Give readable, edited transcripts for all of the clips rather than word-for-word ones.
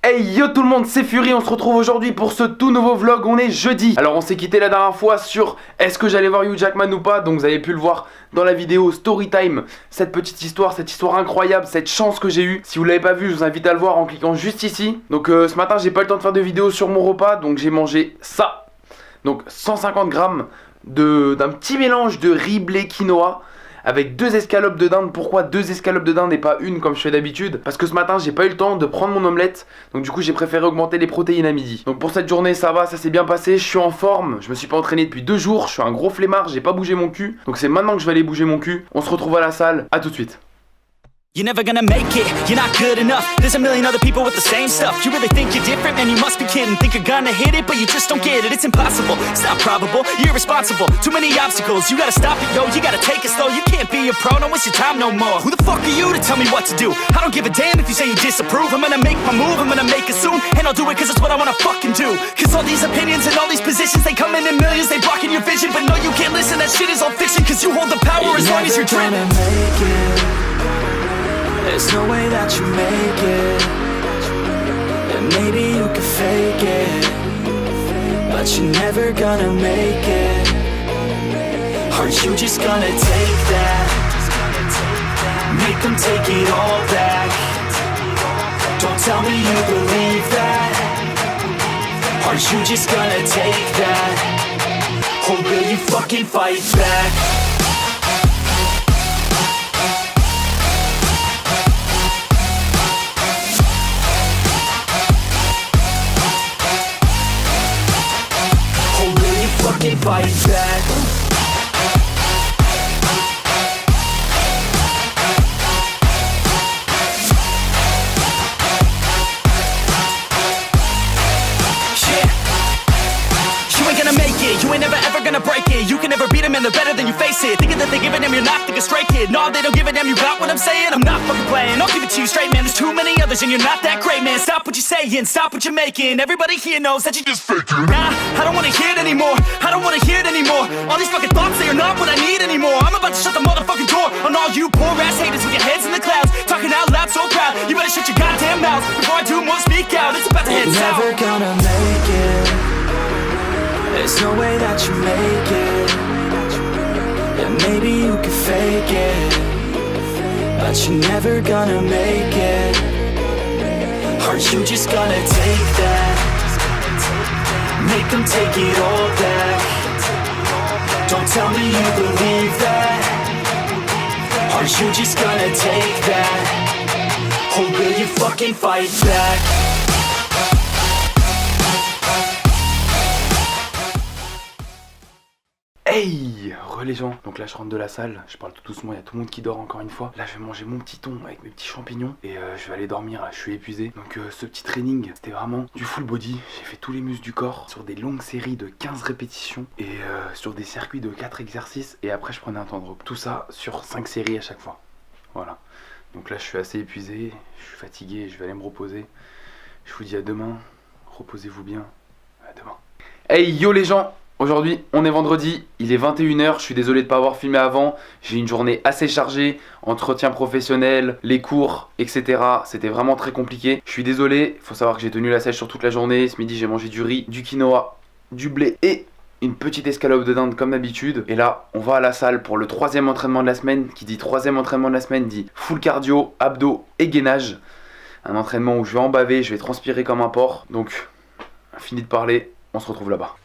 Hey yo tout le monde, c'est Fury, on se retrouve aujourd'hui pour ce tout nouveau vlog, on est jeudi. Alors on s'est quitté la dernière fois sur est-ce que j'allais voir Hugh Jackman ou pas. Donc vous avez pu le voir dans la vidéo Storytime, cette petite histoire, cette histoire incroyable, cette chance que j'ai eue. Si vous l'avez pas vu, je vous invite à le voir en cliquant juste ici. Donc ce matin j'ai pas eu le temps de faire de vidéo sur mon repas, donc j'ai mangé ça. Donc 150 grammes d'un petit mélange de riz, blé, quinoa avec 2 escalopes de dinde. Pourquoi 2 escalopes de dinde et pas une comme je fais d'habitude? Parce que ce matin j'ai pas eu le temps de prendre mon omelette, donc du coup j'ai préféré augmenter les protéines à midi. Donc pour cette journée ça va, ça s'est bien passé, je suis en forme, je me suis pas entraîné depuis 2 jours, je suis un gros flemmard, j'ai pas bougé mon cul. Donc c'est maintenant que je vais aller bouger mon cul. On se retrouve à la salle, à tout de suite. You're never gonna make it, you're not good enough. There's a million other people with the same stuff. You really think you're different, man, you must be kidding. Think you're gonna hit it, but you just don't get it. It's impossible, it's not probable, you're irresponsible. Too many obstacles, you gotta stop it, yo. You gotta take it slow, you can't be a pro, don't waste your time no more. Who the fuck are you to tell me what to do? I don't give a damn if you say you disapprove. I'm gonna make my move, I'm gonna make it soon. And I'll do it cause it's what I wanna fucking do. Cause all these opinions and all these positions, they come in millions, they blocking your vision. But no, you can't listen, that shit is all fiction. Cause you hold the power as long as you're dreaming. There's no way that you make it. And maybe you can fake it, but you're never gonna make it. Aren't you just gonna take that? Make them take it all back. Don't tell me you believe that. Aren't you just gonna take that? Or will you fucking fight back? Fight back. You ain't gonna make it, you ain't never ever gonna break it. You can never beat them and they're better than you face it. Thinking that they give a damn, you're not thinking straight, kid. No, they don't give a damn, you got what I'm saying? I'm not fucking playing, I'll give it to you straight, man. There's too many others and you're not that great, man. Stop what you're saying, stop what you're making. Everybody here knows that you just faking. Nah, I don't wanna hear it anymore, I don't wanna hear it anymore. All these fucking thoughts, they are not what I need anymore. I'm about to shut the motherfucking door on all you poor ass haters with your heads in the clouds, talking out loud so proud. You better shut your goddamn mouth before I do more, speak out. It's about to head south. You're never gonna make it. There's no way that you make it. And maybe you can fake it, but you're never gonna make it. Aren't you just gonna take that? Make them take it all back. Don't tell me you believe that. Aren't you just gonna take that? Or will you fucking fight back? Hey les gens, donc là je rentre de la salle, je parle tout doucement, il y a tout le monde qui dort encore une fois. Là je vais manger mon petit thon avec mes petits champignons et je vais aller dormir, là je suis épuisé. Donc ce petit training, c'était vraiment du full body. J'ai fait tous les muscles du corps sur des longues séries de 15 répétitions et sur des circuits de 4 exercices. Et après je prenais un temps de repos. Tout ça sur 5 séries à chaque fois. Voilà. Donc là je suis assez épuisé, je suis fatigué, je vais aller me reposer. Je vous dis à demain, reposez-vous bien, à demain. Hey yo les gens! Aujourd'hui, on est vendredi, il est 21h, je suis désolé de ne pas avoir filmé avant, j'ai une journée assez chargée, entretien professionnel, les cours, etc. C'était vraiment très compliqué. Je suis désolé, il faut savoir que j'ai tenu la sèche sur toute la journée. Ce midi, j'ai mangé du riz, du quinoa, du blé et une petite escalope de dinde comme d'habitude. Et là, on va à la salle pour le 3e entraînement de la semaine. Qui dit 3e entraînement de la semaine dit full cardio, abdos et gainage. Un entraînement où je vais en baver, je vais transpirer comme un porc. Donc, fini de parler, on se retrouve là-bas.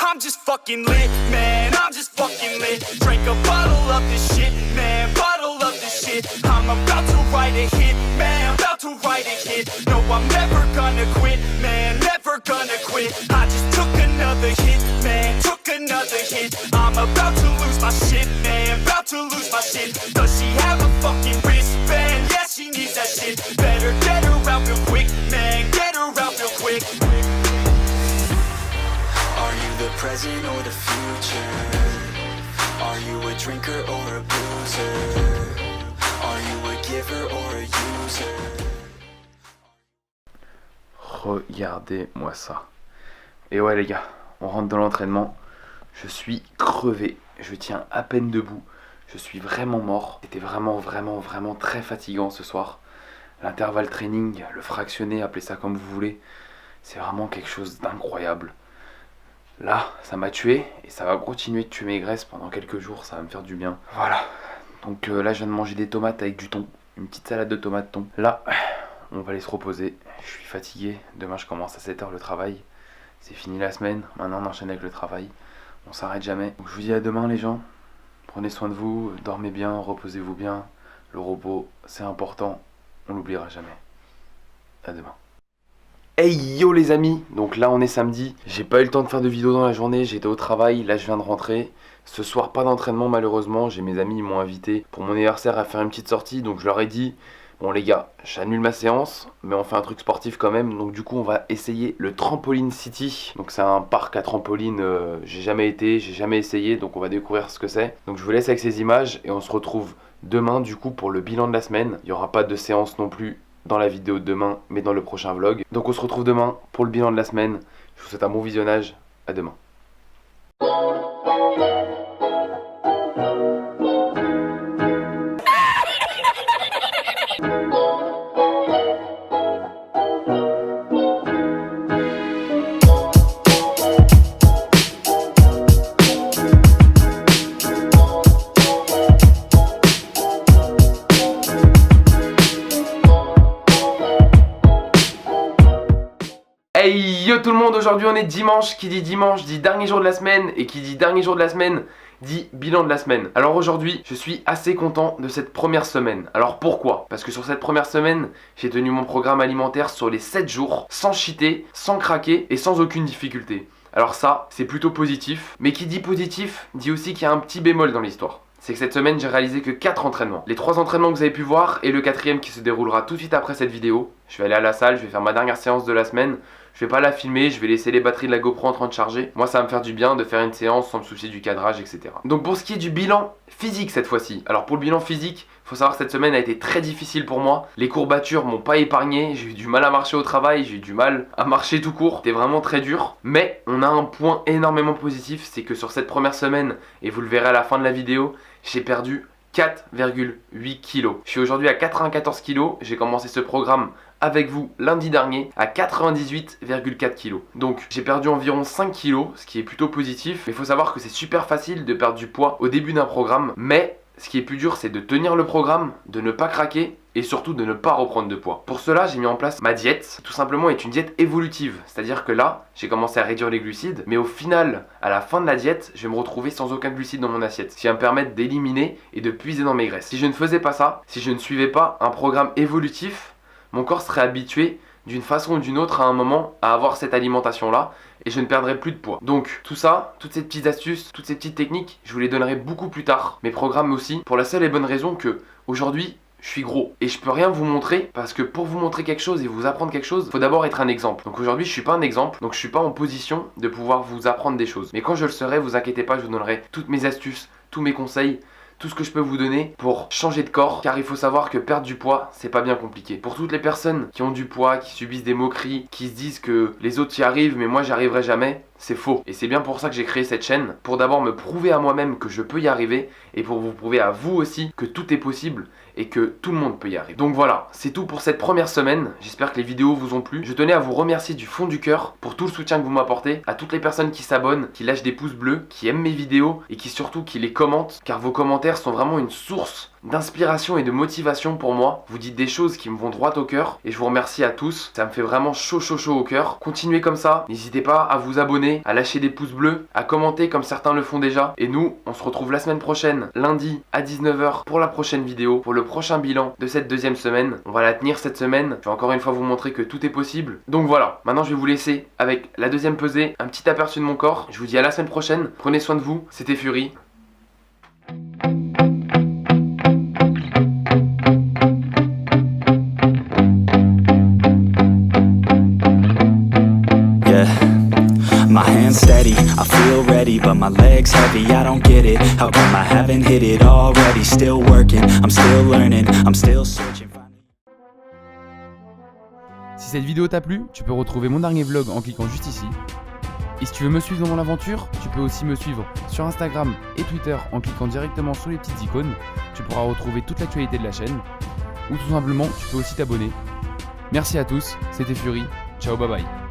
I'm just fucking lit, man, I'm just fucking lit. Drink a bottle of this shit, man, bottle of this shit. I'm about to write a hit, man, about to write a hit. No, I'm never gonna quit, man, never gonna quit. I just took another hit, man, took another hit. I'm about to lose my shit, man, about to lose my shit. Does she have a fucking wristband? Yeah, she needs that shit. Better get her out real quick, man, get her out real quick. Are you the present or the future? Are you a drinker or a boozer? Are you a giver or a user? Regardez-moi ça. Et ouais les gars, on rentre dans l'entraînement. Je suis crevé, je tiens à peine debout. je suis vraiment mort. C'était vraiment très fatigant ce soir. L'intervalle training, le fractionné, appelez ça comme vous voulez, c'est vraiment quelque chose d'incroyable. Là, ça m'a tué et ça va continuer de tuer mes graisses pendant quelques jours, ça va me faire du bien. Voilà, donc là je viens de manger des tomates avec du thon, une petite salade de tomates thon. Là, on va aller se reposer, je suis fatigué, demain je commence à 7h le travail. C'est fini la semaine, maintenant on enchaîne avec le travail, on s'arrête jamais. Donc je vous dis à demain les gens, prenez soin de vous, dormez bien, reposez-vous bien. Le repos c'est important, on l'oubliera jamais. À demain. Hey yo les amis, donc là on est samedi, j'ai pas eu le temps de faire de vidéo dans la journée, j'étais au travail, là je viens de rentrer. Ce soir pas d'entraînement malheureusement, j'ai mes amis, ils m'ont invité pour mon anniversaire à faire une petite sortie, donc je leur ai dit, bon les gars, j'annule ma séance, mais on fait un truc sportif quand même, donc du coup on va essayer le Trampoline City. Donc c'est un parc à trampoline, j'ai jamais été, j'ai jamais essayé, donc on va découvrir ce que c'est. Donc je vous laisse avec ces images et on se retrouve demain du coup pour le bilan de la semaine. Il n'y aura pas de séance non plus dans la vidéo de demain, mais dans le prochain vlog. Donc on se retrouve demain pour le bilan de la semaine. Je vous souhaite un bon visionnage, à demain. Hey yo tout le monde, aujourd'hui on est dimanche, qui dit dimanche dit dernier jour de la semaine, et qui dit dernier jour de la semaine dit bilan de la semaine. Alors aujourd'hui je suis assez content de cette première semaine. Alors pourquoi? Parce que sur cette première semaine j'ai tenu mon programme alimentaire sur les 7 jours, sans cheater, sans craquer et sans aucune difficulté. Alors ça c'est plutôt positif, mais qui dit positif dit aussi qu'il y a un petit bémol dans l'histoire. C'est que cette semaine j'ai réalisé que 4 entraînements. Les 3 entraînements que vous avez pu voir et le 4e qui se déroulera tout de suite après cette vidéo. Je vais aller à la salle, je vais faire ma dernière séance de la semaine. Je vais pas la filmer, je vais laisser les batteries de la GoPro en train de charger. Moi ça va me faire du bien de faire une séance sans me soucier du cadrage, etc. Donc pour ce qui est du bilan physique cette fois-ci. Alors pour le bilan physique, faut savoir que cette semaine a été très difficile pour moi. Les courbatures m'ont pas épargné, j'ai eu du mal à marcher au travail, j'ai eu du mal à marcher tout court. C'était vraiment très dur. Mais on a un point énormément positif, c'est que sur cette première semaine, et vous le verrez à la fin de la vidéo, j'ai perdu 4,8 kg. Je suis aujourd'hui à 94 kg, j'ai commencé ce programme avec vous lundi dernier à 98,4 kg. Donc j'ai perdu environ 5 kg, ce qui est plutôt positif. Mais il faut savoir que c'est super facile de perdre du poids au début d'un programme. Mais ce qui est plus dur, c'est de tenir le programme, de ne pas craquer et surtout de ne pas reprendre de poids. Pour cela, j'ai mis en place ma diète. Tout simplement est une diète évolutive. C'est-à-dire que là, j'ai commencé à réduire les glucides. Mais au final, à la fin de la diète, je vais me retrouver sans aucun glucide dans mon assiette. Ce qui va me permettre d'éliminer et de puiser dans mes graisses. Si je ne faisais pas ça, si je ne suivais pas un programme évolutif, mon corps serait habitué d'une façon ou d'une autre à un moment à avoir cette alimentation là et je ne perdrai plus de poids. Donc tout ça, toutes ces petites astuces, toutes ces petites techniques, je vous les donnerai beaucoup plus tard. Mes programmes aussi, pour la seule et bonne raison que aujourd'hui je suis gros et je peux rien vous montrer parce que pour vous montrer quelque chose et vous apprendre quelque chose, il faut d'abord être un exemple. Donc aujourd'hui je suis pas un exemple, donc je suis pas en position de pouvoir vous apprendre des choses. Mais quand je le serai, vous inquiétez pas, je vous donnerai toutes mes astuces, tous mes conseils, tout ce que je peux vous donner pour changer de corps, car il faut savoir que perdre du poids, c'est pas bien compliqué. Pour toutes les personnes qui ont du poids, qui subissent des moqueries, qui se disent que les autres y arrivent mais moi j'y arriverai jamais, c'est faux. Et c'est bien pour ça que j'ai créé cette chaîne, pour d'abord me prouver à moi-même que je peux y arriver et pour vous prouver à vous aussi que tout est possible et que tout le monde peut y arriver. Donc voilà, c'est tout pour cette première semaine. J'espère que les vidéos vous ont plu. Je tenais à vous remercier du fond du cœur pour tout le soutien que vous m'apportez, à toutes les personnes qui s'abonnent, qui lâchent des pouces bleus, qui aiment mes vidéos et qui surtout qui les commentent, car vos commentaires sont vraiment une source d'inspiration et de motivation pour moi. Vous dites des choses qui me vont droit au cœur et je vous remercie à tous. Ça me fait vraiment chaud au cœur. Continuez comme ça. N'hésitez pas à vous abonner, à lâcher des pouces bleus, à commenter comme certains le font déjà. Et nous, on se retrouve la semaine prochaine, lundi à 19h pour la prochaine vidéo, pour le prochain bilan de cette deuxième semaine. On va la tenir cette semaine. Je vais encore une fois vous montrer que tout est possible. Donc voilà, maintenant je vais vous laisser avec la deuxième pesée, un petit aperçu de mon corps. Je vous dis à la semaine prochaine. Prenez soin de vous. C'était Fury. My hands steady, I feel ready, but my legs heavy, I don't get it. How come I haven't hit it already? Still working, I'm still learning, I'm still searching. Si cette vidéo t'a plu, tu peux retrouver mon dernier vlog en cliquant juste ici. Et si tu veux me suivre dans mon aventure, tu peux aussi me suivre sur Instagram et Twitter en cliquant directement sur les petites icônes. Tu pourras retrouver toute l'actualité de la chaîne. Ou tout simplement, tu peux aussi t'abonner. Merci à tous, c'était Fury. Ciao, bye bye.